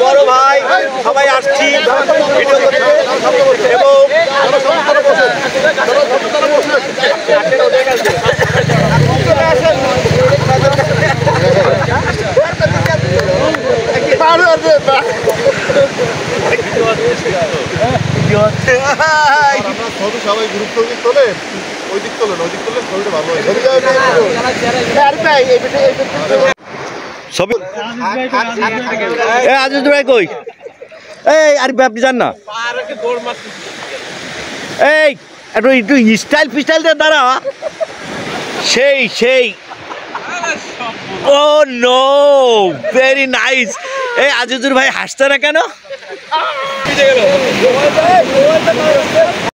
বড় ভাই সবাই আসছি সবাই গুরুত্ব দিক তোলেন ওই দিক তোলেন শরীরটা ভালো হয় আজিজ ভাই কই এই আর আপনি জান না এই একটু স্টাইল ফিস্টাইল দিয়ে দাঁড়া সেই ও নো ভেরি নাইস এই আজিজুর ভাই হাসছে না কেন